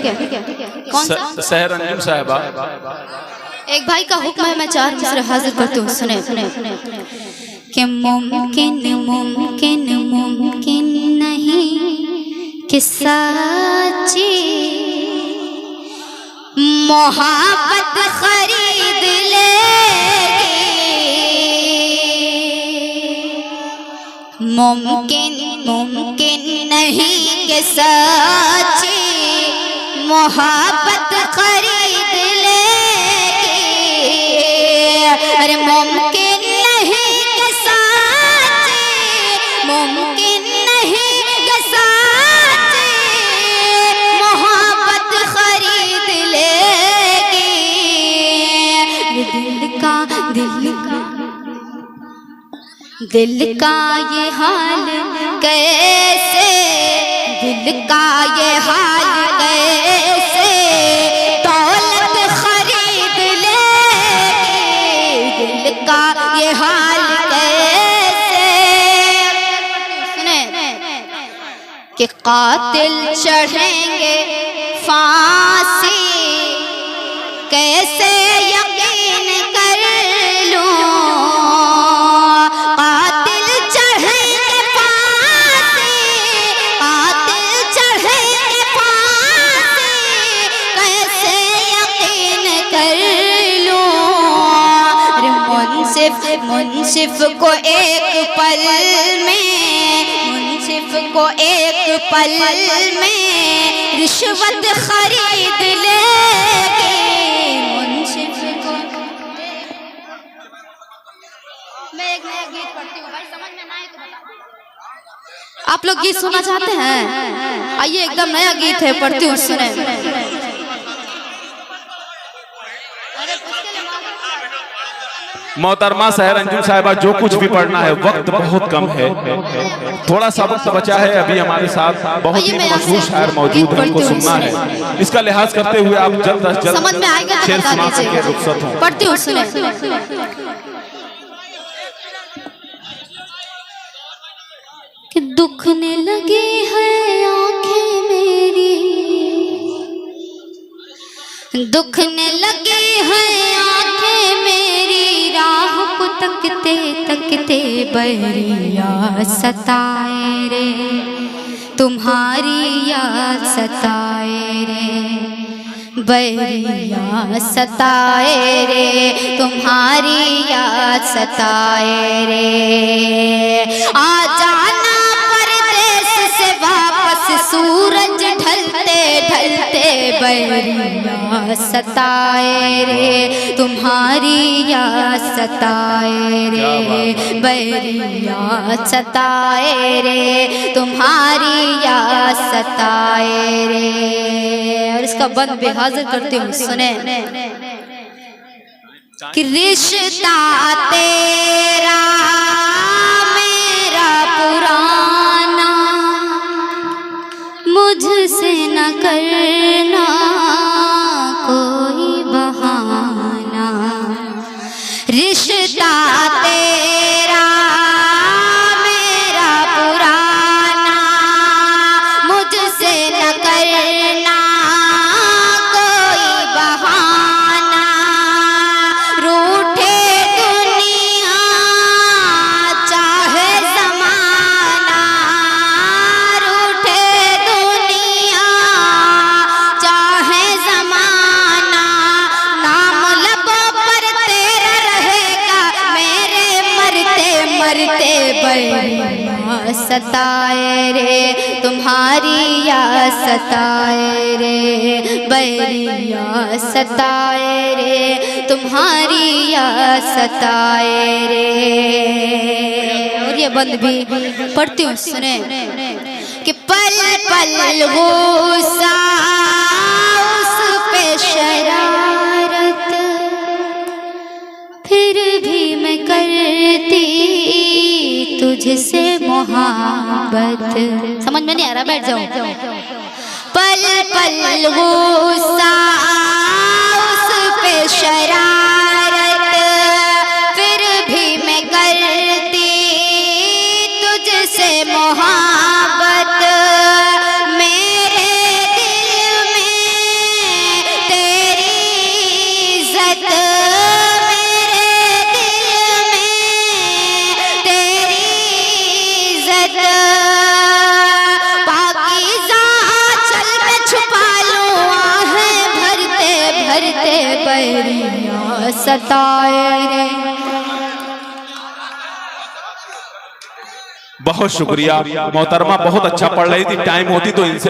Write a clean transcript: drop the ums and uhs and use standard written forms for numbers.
कौन सा? सहर अंजुम साहिबा। एक भाई का हुक्म है, मैं 4 मिसरे हाजिर करती हूँ, सुने। कि मुमकिन मुमकिन मुमकिन नहीं कि सच्ची मोहब्बत खरीद लेगी। मुमकिन मुमकिन नहीं कि सच्ची मोहब्बत खरीद लेगी। अरे मुमकिन नहीं कि सच्ची, मुमकिन नहीं कि सच्ची मोहब्बत खरीद लेगी। दिल का ये हाल कैसे, दिल का ये हाल कैसे दौलत खरीद लेगी। दिल का ये हाल कैसे, सुने, कि कातिल चढ़ेंगे फांसी कैसे यकीन कर लूं। कातिल चढ़ेंगे फांसी, कातिल चढ़ेंगे फांसी कैसे यकीन कर लूं। अरे मुंसिफ मुंसिफ को एक पल में, मुंसिफ को एक पल में रिश्वत खरीद लेगी। मुंसिफ को मैं एक नया गीत पढ़ती हूँ भाई, समझ में ना आए तो बता। आप लोग गीत सुनना चाहते हैं? आइए, एकदम नया गीत है, पढ़ती हूँ, सुने। मोहतरमा सहर अंजुम साहिबा, जो कुछ भी पढ़ना है, वक्त बहुत कम है, थोड़ा सा वक्त बचा है। अभी हमारे साथ बहुत ही मशहूर शायर मौजूद है, उनको सुनना है। इसका लिहाज करते हुए आप जल्द अज जल्द समझ में आएगा तो शेर बता सुना दीजिए। सके, रुखसत हों। पढ़ती हूँ, सुने। कि दुखने लगी है आंखें मेरी, दुखने लगी है आंखें मेरी, राह को तकते तकते बहरी याद सताए रे, तुम्हारी याद सताए रे, बहरी याद सताए रे, तुम्हारी याद सताए रे। आ जाना परदेस से वापस, सूरज ढलते ढलते बहरी याद सताए रे, तुम्हारी याद सताए रे, बहरी याद सताए रे, तुम्हारी याद सताए रे। और इसका बंद भी हाजिर करती हूँ, सुने। कि रिश्ता तेरा मेरा पुराना, मुझसे न करना कोई बहाना। रिश्ता तेरा मेरा पुराना, मुझसे न करना कोई बहाना। रूठे दुनिया चाहे ज़माना, रूठे दुनिया चाहे ज़माना, नाम लबों पर तेरा रहेगा, मेरे मरते मरते बहरी याद सताए रे, तुम्हारी याद सताए रे, बहरी याद सताए रे, तुम्हारी याद सताए रे। और ये बंद भी पढ़ती हूँ, सुने। कि पल पल गुस्सा उस पे शरारत, फिर भी मैं करती तुझसे मोहब्बत। समझ में नहीं आ रहा, बैठ जाओ। पल पल गुस्सा उस पे शरारत, फिर भी मैं करती तुझसे मोहब्बत। मेरे दिल में सताए रे। बहुत शुक्रिया मोहतरमा, बहुत अच्छा पढ़ रही थी। टाइम होती तो इनसे